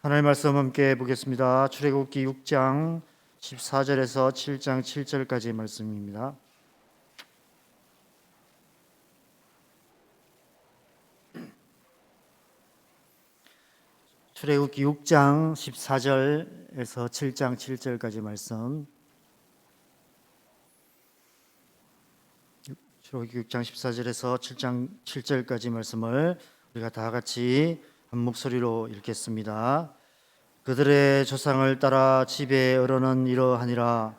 하나님 말씀 함께 보겠습니다. 출애굽기 6장 14절에서 7장 7절까지의 말씀입니다. 출애굽기 6장 14절에서 7장 7절까지 말씀. 출애굽기 6장 14절에서 7장 7절까지 말씀을 우리가 다 같이 한 목소리로 읽겠습니다. 그들의 조상을 따라 집에 어른은 이러하니라.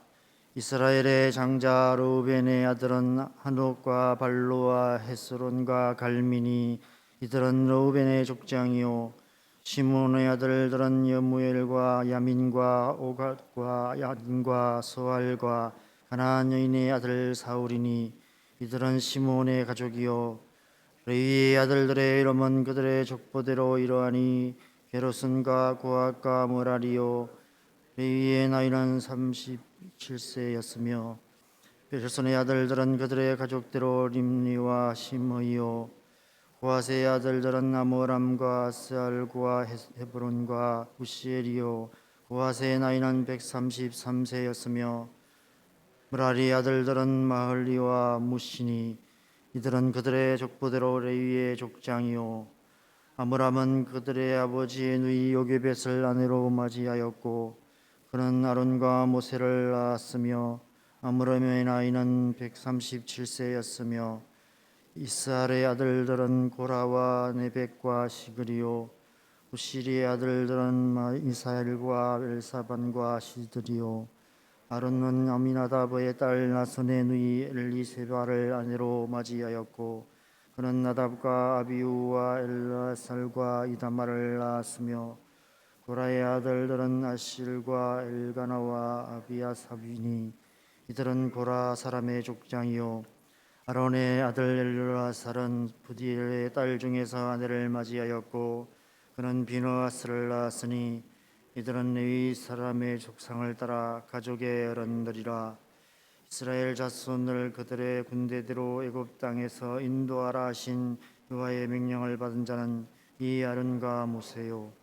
이스라엘의 장자 르우벤의 아들은 한옥과 발로와 헤스론과 갈미니, 이들은 르우벤의 족장이요. 시몬의 아들들은 여무엘과 야민과 오갓과 얀과 소알과 가나안 여인의 아들 사울이니, 이들은 시몬의 가족이요. 레위의 아들들의 이름은 그들의 족보대로 이러하니 게르손과 고핫과 무라리요. 레위의 나이는 37세였으며 게르손의 아들들은 그들의 가족대로 림니와 시므이요. 고핫의 아들들은 아므람과 스알과 헤브론과 우시엘이요. 고핫의 나이는 133세였으며 무라리 아들들은 마흘리와 무시니, 이들은 그들의 족보대로 레위의 족장이요. 아므람은 그들의 아버지의 누이 요게벳을 아내로 맞이하였고, 그는 아론과 모세를 낳았으며 아므람의 나이는 137세였으며 이스할의 아들들은 고라와 네벡과 시그리요. 우시리의 아들들은 이사엘과 엘사반과 시드리요. 아론은 아미나답의 딸 나손의 누이 엘리세바를 아내로 맞이하였고, 그는 나답과 아비우와 엘라살과 이다말을 낳았으며 고라의 아들들은 아실과 엘가나와 아비아삽이니, 이들은 고라 사람의 족장이요. 아론의 아들 엘르아살은 부디엘의 딸 중에서 아내를 맞이하였고, 그는 비느하스를 낳았으니, 이들은 레위 사람의 족상을 따라 가족의 어른들이라. 이스라엘 자손을 그들의 군대대로 애굽 땅에서 인도하라 하신 여호와의 명령을 받은 자는 이 아론과 모세요.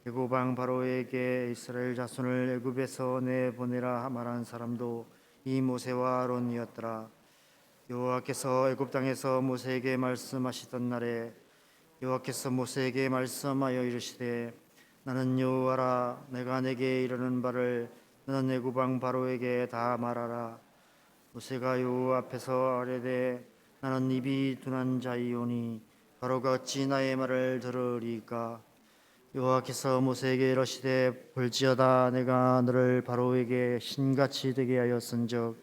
애굽 왕 바로에게 이스라엘 자손을 애굽에서 내보내라 말한 사람도 이 모세와 아론이었더라. 여호와께서 애굽 땅에서 모세에게 말씀하시던 날에 여호와께서 모세에게 말씀하여 이르시되, 나는 여호와라. 내가 내게 이르는 바를 너는 애굽 왕 바로에게 다 말하라. 모세가 여호와 앞에서 아뢰되, 나는 입이 둔한 자이오니 바로가 어찌 나의 말을 들으리까? 여호와께서 모세에게 이르시되, 볼지어다 내가 너를 바로에게 신같이 되게 하였은즉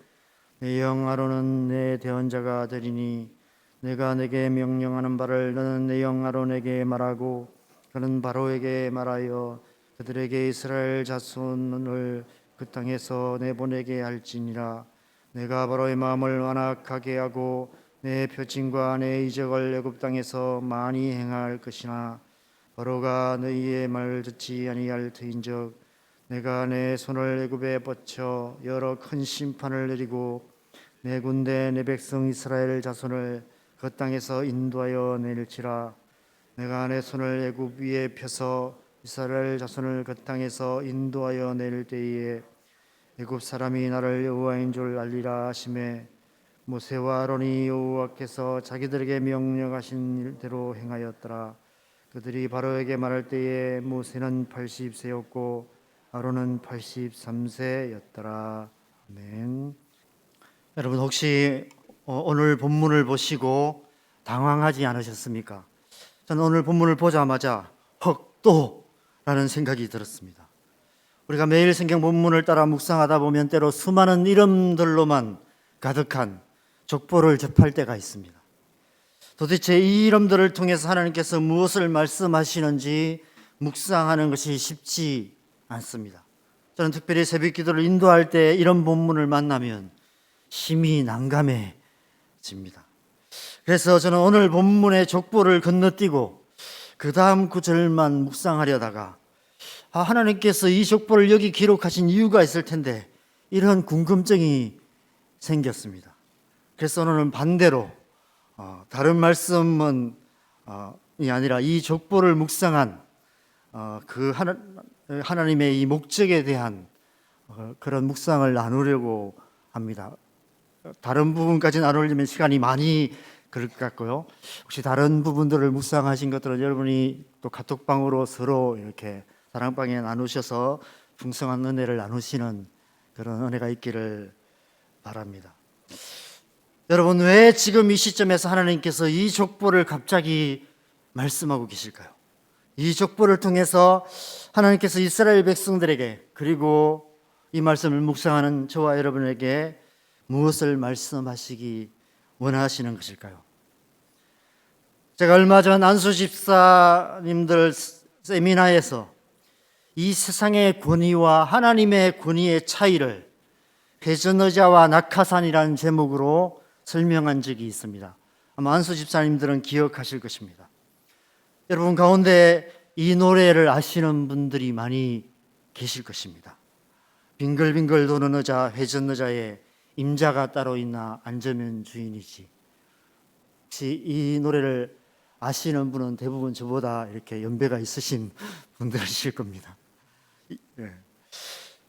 내 영 아론은 내 대언자가 되리니, 내가 내게 명령하는 바를 너는 내 영 아론에게 말하고 그는 바로에게 말하여 그들에게 이스라엘 자손을 그 땅에서 내보내게 할지니라. 내가 바로의 마음을 완악하게 하고 내 표징과 내 이적을 애굽 땅에서 많이 행할 것이나, 바로가 너희의 말을 듣지 아니할 터인즉 내가 내 손을 애굽에 뻗쳐 여러 큰 심판을 내리고 내 군대 내 백성 이스라엘 자손을 그 땅에서 인도하여 낼지라. 내가 내 손을 애굽 위에 펴서 이스라엘 자손을 그 땅에서 인도하여 낼 때에 애굽 사람이 나를 여호와인 줄 알리라 하시매, 모세와 아론이 여호와께서 자기들에게 명령하신 대로 행하였더라. 그들이 바로에게 말할 때에 모세는 80세였고 아론은 83세였더라. 아멘. 여러분, 혹시 오늘 본문을 보시고 당황하지 않으셨습니까? 저는 오늘 본문을 보자마자 또 라는 생각이 들었습니다. 우리가 매일 성경 본문을 따라 묵상하다 보면 때로 수많은 이름들로만 가득한 족보를 접할 때가 있습니다. 도대체 이 이름들을 통해서 하나님께서 무엇을 말씀하시는지 묵상하는 것이 쉽지 않습니다. 저는 특별히 새벽 기도를 인도할 때 이런 본문을 만나면 심히 난감해집니다. 그래서 저는 오늘 본문의 족보를 건너뛰고 그 다음 구절만 묵상하려다가 하나님께서 이 족보를 여기 기록하신 이유가 있을 텐데 이런 궁금증이 생겼습니다. 그래서 오늘은 반대로 다른 말씀은 이 아니라 이 족보를 묵상한 그 하나님의 이 목적에 대한 그런 묵상을 나누려고 합니다. 다른 부분까지 나누려면 시간이 많이 그럴 것 같고요. 혹시 다른 부분들을 묵상하신 것들은 여러분이 또 카톡방으로 서로 이렇게 사랑방에 나누셔서 풍성한 은혜를 나누시는 그런 은혜가 있기를 바랍니다. 여러분, 왜 지금 이 시점에서 하나님께서 이 족보를 갑자기 말씀하고 계실까요? 이 족보를 통해서 하나님께서 이스라엘 백성들에게, 그리고 이 말씀을 묵상하는 저와 여러분에게 무엇을 말씀하시기 원하시는 것일까요? 제가 얼마 전 안수 집사님들 세미나에서 이 세상의 권위와 하나님의 권위의 차이를 회전의자와 낙하산이라는 제목으로 설명한 적이 있습니다. 아마 안수 집사님들은 기억하실 것입니다. 여러분 가운데 이 노래를 아시는 분들이 많이 계실 것입니다. 빙글빙글 도는 의자 회전의자에 임자가 따로 있나 앉으면 주인이지. 혹시 이 노래를 아시는 분은 대부분 저보다 이렇게 연배가 있으신 분들이실 겁니다.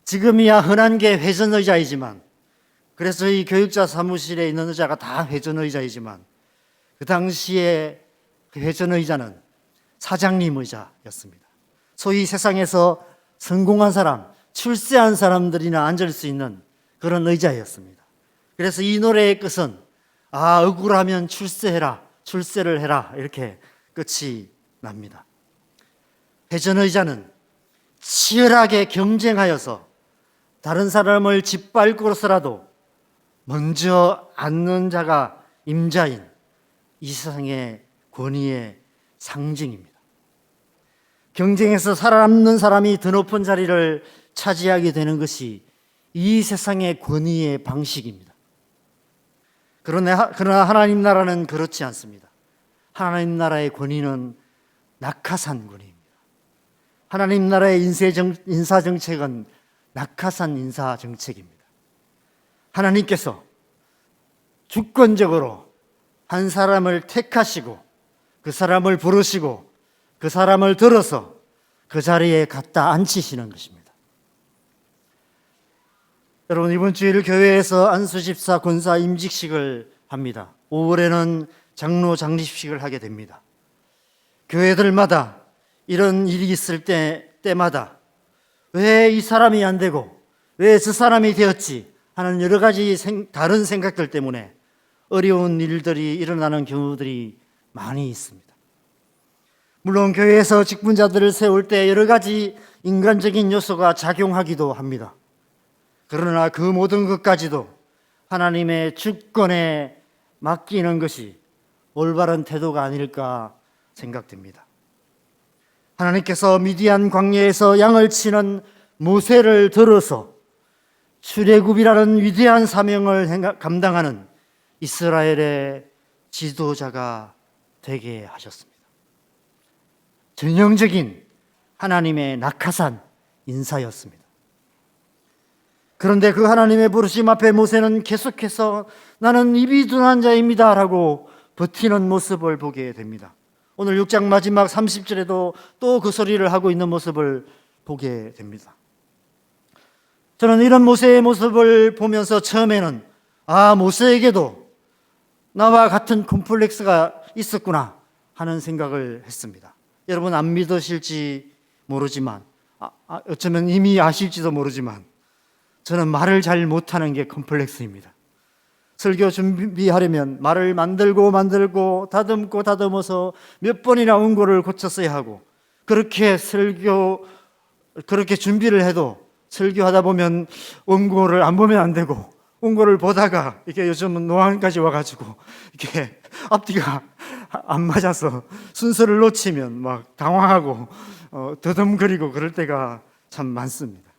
지금이야 흔한 게 회전의자이지만, 그래서 이 교육자 사무실에 있는 의자가 다 회전의자이지만, 그 당시에 그 회전의자는 사장님 의자였습니다. 소위 세상에서 성공한 사람, 출세한 사람들이나 앉을 수 있는 그런 의자였습니다. 그래서 이 노래의 끝은 억울하면 출세해라, 출세를 해라, 이렇게 끝이 납니다. 회전의자는 치열하게 경쟁하여서 다른 사람을 짓밟고서라도 먼저 앉는 자가 임자인 이 세상의 권위의 상징입니다. 경쟁에서 살아남는 사람이 더 높은 자리를 차지하게 되는 것이 이 세상의 권위의 방식입니다. 그러나 하나님 나라는 그렇지 않습니다. 하나님 나라의 권위는 낙하산 권위입니다. 하나님 나라의 인사정책은 낙하산 인사정책입니다. 하나님께서 주권적으로 한 사람을 택하시고 그 사람을 부르시고 그 사람을 들어서 그 자리에 갖다 앉히시는 것입니다. 여러분, 이번 주일 교회에서 안수집사 권사 임직식을 합니다. 5월에는 장로 장립식을 하게 됩니다. 교회들마다 이런 일이 있을 때마다 왜 이 사람이 안 되고 왜 저 사람이 되었지 하는 여러 가지 다른 생각들 때문에 어려운 일들이 일어나는 경우들이 많이 있습니다. 물론 교회에서 직분자들을 세울 때 여러 가지 인간적인 요소가 작용하기도 합니다. 그러나 그 모든 것까지도 하나님의 주권에 맡기는 것이 올바른 태도가 아닐까 생각됩니다. 하나님께서 미디안 광야에서 양을 치는 모세를 들어서 출애굽이라는 위대한 사명을 감당하는 이스라엘의 지도자가 되게 하셨습니다. 전형적인 하나님의 낙하산 인사였습니다. 그런데 그 하나님의 부르심 앞에 모세는 계속해서 나는 입이 둔한 자입니다 라고 버티는 모습을 보게 됩니다. 오늘 6장 마지막 30절에도 또 그 소리를 하고 있는 모습을 보게 됩니다. 저는 이런 모세의 모습을 보면서 처음에는 모세에게도 나와 같은 콤플렉스가 있었구나 하는 생각을 했습니다. 여러분 안 믿으실지 모르지만 어쩌면 이미 아실지도 모르지만 저는 말을 잘 못하는 게 콤플렉스입니다. 설교 준비하려면 말을 만들고 다듬어서 몇 번이나 원고를 고쳤어야 하고 그렇게 준비를 해도 설교하다 보면 원고를 안 보면 안 되고 원고를 보다가 이게 요즘은 노안까지 와가지고 이게 앞뒤가 안 맞아서 순서를 놓치면 막 당황하고 더듬거리고 그럴 때가 참 많습니다.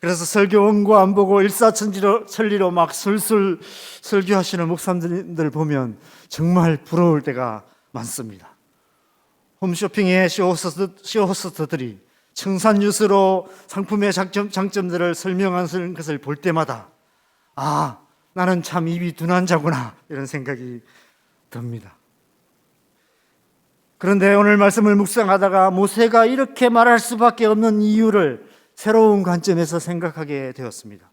그래서 설교 원고 안 보고 일사천리로 막 술술 설교하시는 목사님들 보면 정말 부러울 때가 많습니다. 홈쇼핑의 쇼호스트들이 청산유수로 상품의 장점들을 설명하는 것을 볼 때마다 나는 참 입이 둔한 자구나 이런 생각이 듭니다. 그런데 오늘 말씀을 묵상하다가 모세가 이렇게 말할 수밖에 없는 이유를 새로운 관점에서 생각하게 되었습니다.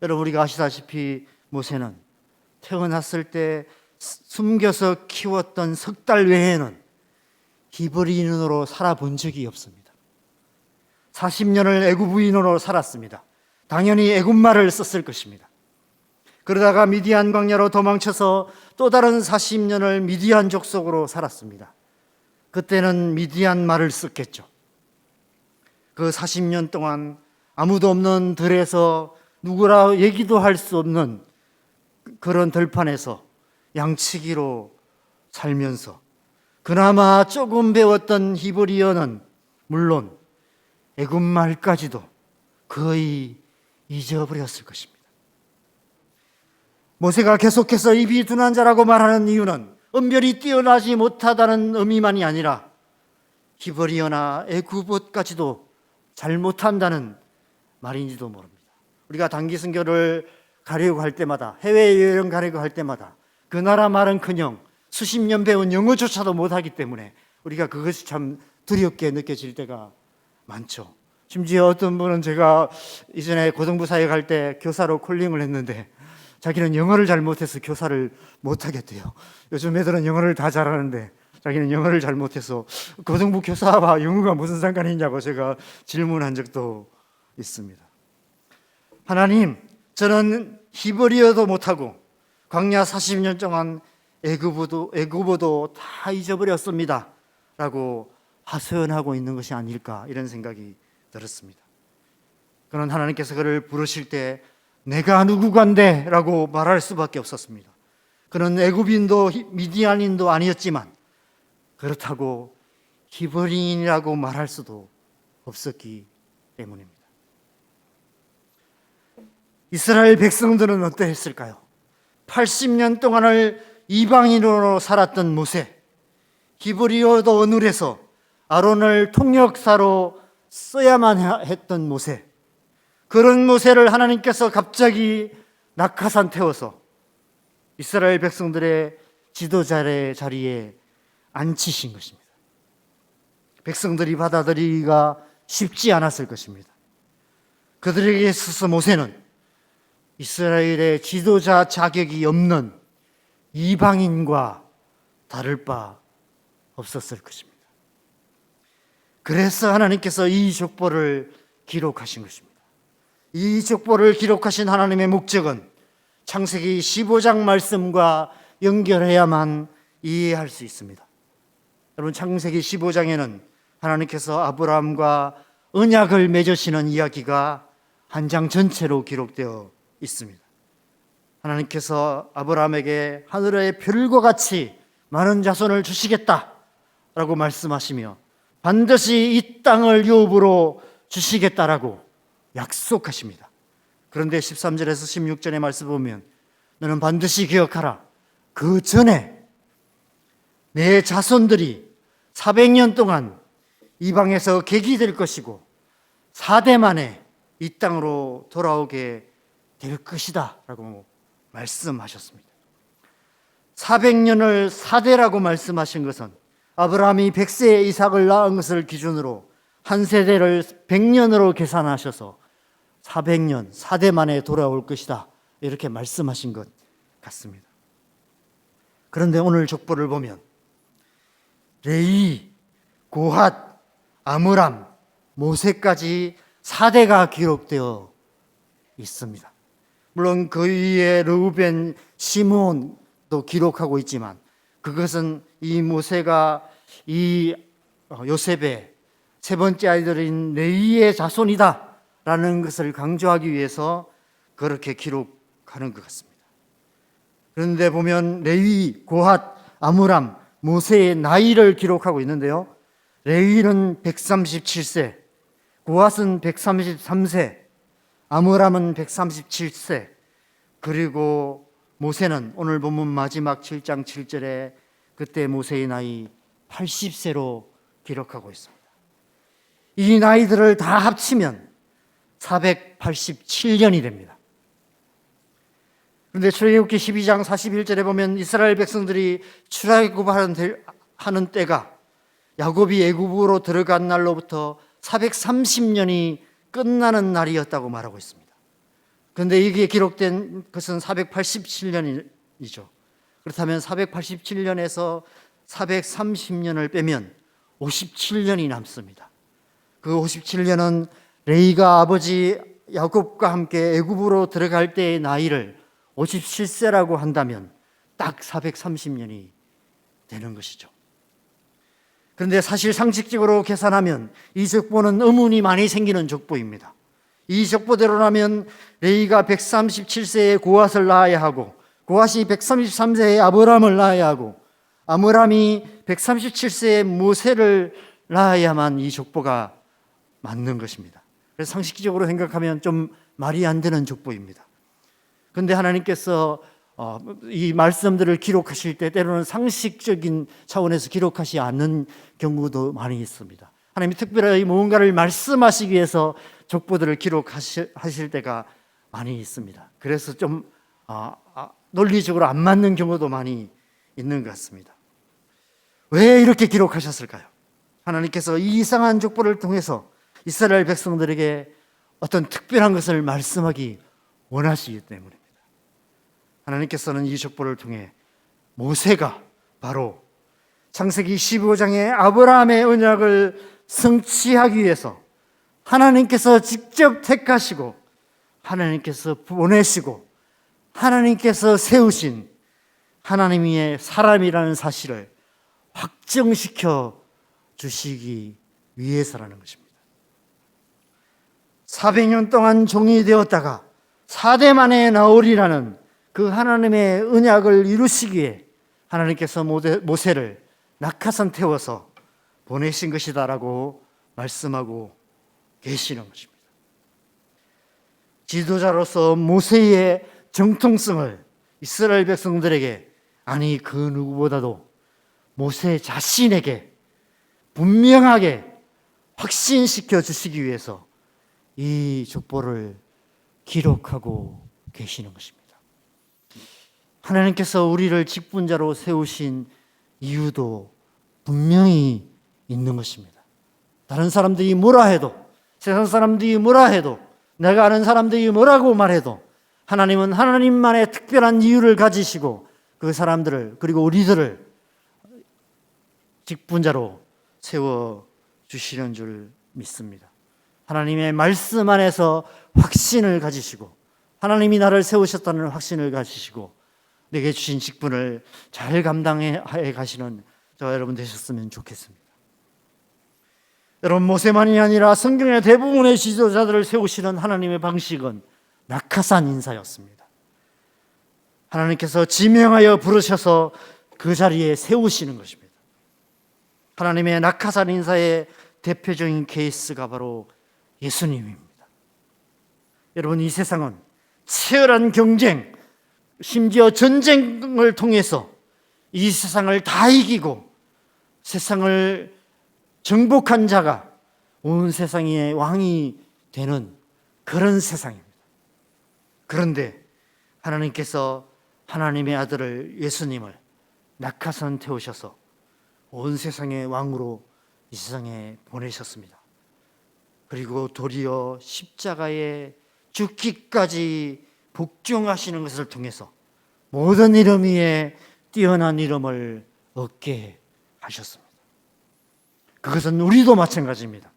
여러분, 우리가 아시다시피 모세는 태어났을 때 숨겨서 키웠던 석 달 외에는 히브리인으로 살아본 적이 없습니다. 40년을 애굽인으로 살았습니다. 당연히 애굽말을 썼을 것입니다. 그러다가 미디안 광야로 도망쳐서 또 다른 40년을 미디안 족속으로 살았습니다. 그때는 미디안 말을 썼겠죠. 그 40년 동안 아무도 없는 들에서 누구라 얘기도 할 수 없는 그런 들판에서 양치기로 살면서 그나마 조금 배웠던 히브리어는 물론 애굽말까지도 거의 잊어버렸을 것입니다. 모세가 계속해서 입이 둔한 자라고 말하는 이유는 언변이 뛰어나지 못하다는 의미만이 아니라 히브리어나 애굽어까지도 잘 못한다는 말인지도 모릅니다. 우리가 단기 선교를 가려고 할 때마다, 해외여행 가려고 할 때마다 그 나라 말은커녕 수십 년 배운 영어조차도 못하기 때문에 우리가 그것이 참 두렵게 느껴질 때가 많죠. 심지어 어떤 분은 제가 이전에 고등부 사회 갈 때 교사로 콜링을 했는데 자기는 영어를 잘 못해서 교사를 못하겠대요. 요즘 애들은 영어를 다 잘하는데 자기는 영어를 잘 못해서 고등부 교사와 영어가 무슨 상관이 있냐고 제가 질문한 적도 있습니다. 하나님, 저는 히브리어도 못하고 광야 40년 동안 애굽어도 다 잊어버렸습니다 라고 하소연하고 있는 것이 아닐까, 이런 생각이 들었습니다. 그런 하나님께서 그를 부르실 때 내가 누구간데 라고 말할 수밖에 없었습니다. 그는 애굽인도 미디안인도 아니었지만 그렇다고 히브리인이라고 말할 수도 없었기 때문입니다. 이스라엘 백성들은 어떠했을까요? 80년 동안을 이방인으로 살았던 모세, 히브리어도 어눌해서 아론을 통역사로 써야만 했던 모세, 그런 모세를 하나님께서 갑자기 낙하산 태워서 이스라엘 백성들의 지도자의 자리에 앉히신 것입니다. 백성들이 받아들이기가 쉽지 않았을 것입니다. 그들에게 있어서 모세는 이스라엘의 지도자 자격이 없는 이방인과 다를 바 없었을 것입니다. 그래서 하나님께서 이 족보를 기록하신 것입니다. 이 족보를 기록하신 하나님의 목적은 창세기 15장 말씀과 연결해야만 이해할 수 있습니다. 여러분, 창세기 15장에는 하나님께서 아브라함과 언약을 맺으시는 이야기가 한 장 전체로 기록되어 있습니다. 하나님께서 아브라함에게 하늘의 별과 같이 많은 자손을 주시겠다라고 말씀하시며 반드시 이 땅을 유업으로 주시겠다라고 약속하십니다. 그런데 13절에서 16절의 말씀 보면 너는 반드시 기억하라. 그 전에 내 자손들이 400년 동안 이방에서 객이 것이고 4대 만에 이 땅으로 돌아오게 될 것이다 라고 말씀하셨습니다. 400년을 4대라고 말씀하신 것은 아브라함이 100세에 이삭을 낳은 것을 기준으로 한 세대를 100년으로 계산하셔서 400년 4대 만에 돌아올 것이다 이렇게 말씀하신 것 같습니다. 그런데 오늘 족보를 보면 레위, 고핫, 아므람, 모세까지 4대가 기록되어 있습니다. 물론 그 위에 르우벤, 시므온도 기록하고 있지만 그것은 이 모세가 이 요셉의 세 번째 아이들인 레위의 자손이다 라는 것을 강조하기 위해서 그렇게 기록하는 것 같습니다. 그런데 보면 레위, 고핫, 아므람, 모세의 나이를 기록하고 있는데요, 레위는 137세, 고핫은 133세, 아므람은 137세, 그리고 모세는 오늘 본문 마지막 7장 7절에 그때 모세의 나이 80세로 기록하고 있습니다. 이 나이들을 다 합치면 487년이 됩니다. 그런데 출애굽기 12장 41절에 보면 이스라엘 백성들이 출애굽하는 때가 야곱이 애굽으로 들어간 날로부터 430년이 끝나는 날이었다고 말하고 있습니다. 그런데 이게 기록된 것은 487년이죠. 그렇다면 487년에서 430년을 빼면 57년이 남습니다. 그 57년은 레이가 아버지 야곱과 함께 애굽으로 들어갈 때의 나이를 57세라고 한다면 딱 430년이 되는 것이죠. 그런데 사실 상식적으로 계산하면 이 족보는 의문이 많이 생기는 족보입니다. 이 족보대로라면 레이가 137세에 고앗을 낳아야 하고, 고앗이 133세에 아브람을 낳아야 하고, 아브람이 137세에 모세를 낳아야만 이 족보가 맞는 것입니다. 그래서 상식적으로 생각하면 좀 말이 안 되는 족보입니다. 그런데 하나님께서 이 말씀들을 기록하실 때 때로는 상식적인 차원에서 기록하지 않는 경우도 많이 있습니다. 하나님이 특별히 무언가를 말씀하시기 위해서 족보들을 기록하실 때가 많이 있습니다. 그래서 좀 논리적으로 안 맞는 경우도 많이 있는 것 같습니다. 왜 이렇게 기록하셨을까요? 하나님께서 이 이상한 족보를 통해서 이스라엘 백성들에게 어떤 특별한 것을 말씀하기 원하시기 때문입니다. 하나님께서는 이 족보를 통해 모세가 바로 창세기 15장의 아브라함의 언약을 성취하기 위해서 하나님께서 직접 택하시고 하나님께서 보내시고 하나님께서 세우신 하나님의 사람이라는 사실을 확정시켜 주시기 위해서라는 것입니다. 400년 동안 종이 되었다가 4대 만에 나오리라는 그 하나님의 언약을 이루시기 위해 하나님께서 모세를 낙하산 태워서 보내신 것이다라고 말씀하고 계시는 것입니다. 지도자로서 모세의 정통성을 이스라엘 백성들에게, 아니 그 누구보다도 모세 자신에게 분명하게 확신시켜 주시기 위해서 이 족보를 기록하고 계시는 것입니다. 하나님께서 우리를 직분자로 세우신 이유도 분명히 있는 것입니다. 다른 사람들이 뭐라 해도, 세상 사람들이 뭐라 해도, 내가 아는 사람들이 뭐라고 말해도 하나님은 하나님만의 특별한 이유를 가지시고 그 사람들을, 그리고 우리들을 직분자로 세워주시는 줄 믿습니다. 하나님의 말씀 안에서 확신을 가지시고 하나님이 나를 세우셨다는 확신을 가지시고 내게 주신 직분을 잘 감당해 가시는 저와 여러분 되셨으면 좋겠습니다. 여러분, 모세만이 아니라 성경의 대부분의 지도자들을 세우시는 하나님의 방식은 낙하산 인사였습니다. 하나님께서 지명하여 부르셔서 그 자리에 세우시는 것입니다. 하나님의 낙하산 인사의 대표적인 케이스가 바로 예수님입니다. 여러분, 이 세상은 치열한 경쟁, 심지어 전쟁을 통해서 이 세상을 다 이기고 세상을 정복한 자가 온 세상의 왕이 되는 그런 세상입니다. 그런데 하나님께서 하나님의 아들을 예수님을 낙하산 태우셔서 온 세상의 왕으로 이 세상에 보내셨습니다. 그리고 도리어 십자가에 죽기까지 복종하시는 것을 통해서 모든 이름 위에 뛰어난 이름을 얻게 하셨습니다. 그것은 우리도 마찬가지입니다.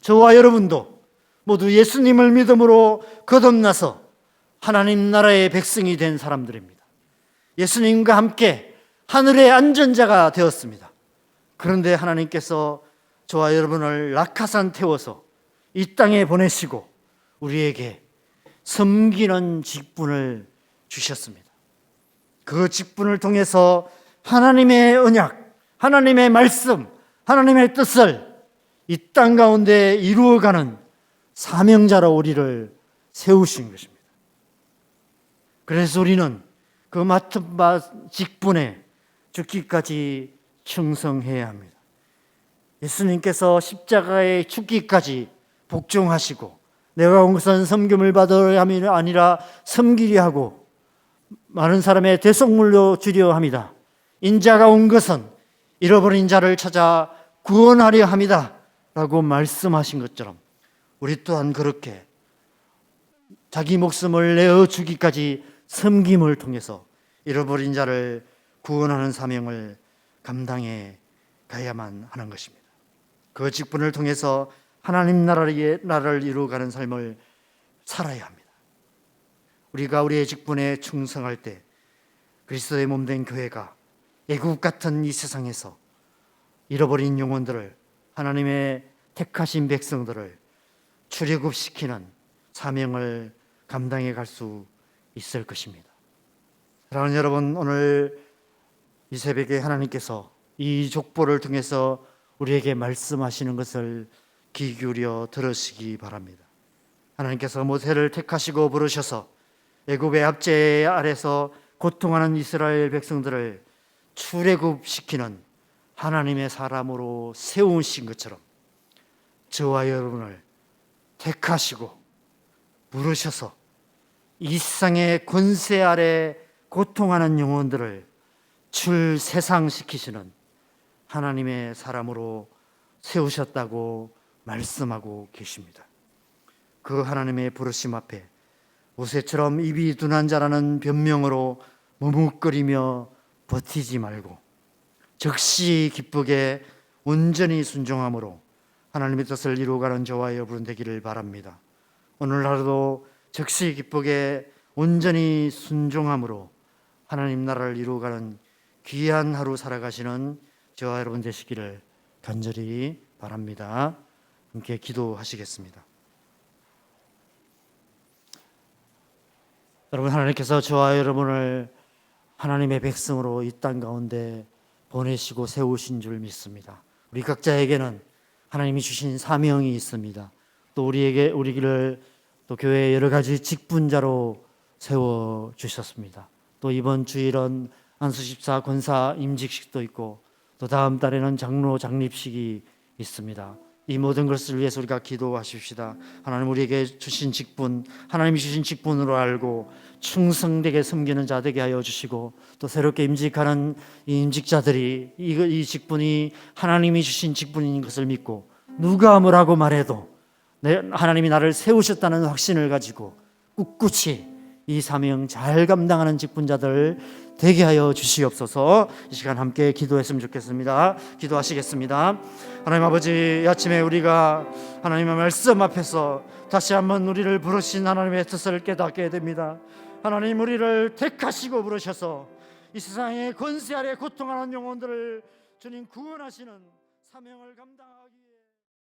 저와 여러분도 모두 예수님을 믿음으로 거듭나서 하나님 나라의 백성이 된 사람들입니다. 예수님과 함께 하늘의 안전자가 되었습니다. 그런데 하나님께서 저와 여러분을 낙하산 태워서 이 땅에 보내시고 우리에게 섬기는 직분을 주셨습니다. 그 직분을 통해서 하나님의 언약, 하나님의 말씀, 하나님의 뜻을 이 땅 가운데 이루어가는 사명자로 우리를 세우신 것입니다. 그래서 우리는 그 맡은 바 직분에 죽기까지 충성해야 합니다. 예수님께서 십자가에 죽기까지 복종하시고 내가 온 것은 섬김을 받으려 함이 아니라 섬기려 하고 많은 사람의 대속물로 주려 합니다. 인자가 온 것은 잃어버린 자를 찾아 구원하려 합니다 라고 말씀하신 것처럼 우리 또한 그렇게 자기 목숨을 내어 주기까지 섬김을 통해서 잃어버린 자를 구원하는 사명을 감당해 가야만 하는 것입니다. 그 직분을 통해서 하나님 나라를 이루어가는 삶을 살아야 합니다. 우리가 우리의 직분에 충성할 때 그리스도의 몸된 교회가 애국 같은 이 세상에서 잃어버린 영혼들을, 하나님의 택하신 백성들을 출애굽시키는 사명을 감당해 갈 수 있을 것입니다. 사랑하는 여러분, 오늘 이 새벽에 하나님께서 이 족보를 통해서 우리에게 말씀하시는 것을 귀 기울여 들으시기 바랍니다. 하나님께서 모세를 택하시고 부르셔서 애굽의 압제 아래서 고통하는 이스라엘 백성들을 출애굽시키는 하나님의 사람으로 세우신 것처럼 저와 여러분을 택하시고 부르셔서 이 세상의 권세 아래 고통하는 영혼들을 출세상시키시는 하나님의 사람으로 세우셨다고 말씀하고 계십니다. 그 하나님의 부르심 앞에 모세처럼 입이 둔한 자라는 변명으로 머뭇거리며 버티지 말고 즉시 기쁘게 온전히 순종함으로 하나님의 뜻을 이루어가는 저와 여러분 되기를 바랍니다. 오늘 하루도 즉시 기쁘게 온전히 순종함으로 하나님 나라를 이루어가는 귀한 하루 살아가시는 저와 여러분 되시기를 간절히 바랍니다. 함께 기도하시겠습니다. 여러분, 하나님께서 저와 여러분을 하나님의 백성으로 이 땅 가운데 보내시고 세우신 줄 믿습니다. 우리 각자에게는 하나님이 주신 사명이 있습니다. 또 우리를 또 교회의 여러 가지 직분자로 세워 주셨습니다. 또 이번 주일은 안수집사 권사 임직식도 있고 또 다음 달에는 장로 장립식이 있습니다. 이 모든 것을 위해서 우리가 기도하십시다. 하나님 우리에게 주신 직분, 하나님이 주신 직분으로 알고 충성되게 섬기는 자 되게 하여 주시고 또 새롭게 임직하는 이 임직자들이 이 직분이 하나님이 주신 직분인 것을 믿고 누가 뭐라고 말해도 하나님이 나를 세우셨다는 확신을 가지고 꿋꿋이 이 사명 잘 감당하는 직분자들 되게 하여 주시옵소서. 이 시간 함께 기도했으면 좋겠습니다. 기도하시겠습니다. 하나님 아버지, 이 아침에 우리가 하나님의 말씀 앞에서 다시 한번 우리를 부르신 하나님의 뜻을 깨닫게 됩니다. 하나님 우리를 택하시고 부르셔서 이 세상의 권세 아래 고통하는 영혼들을 주님 구원하시는 사명을 감당하기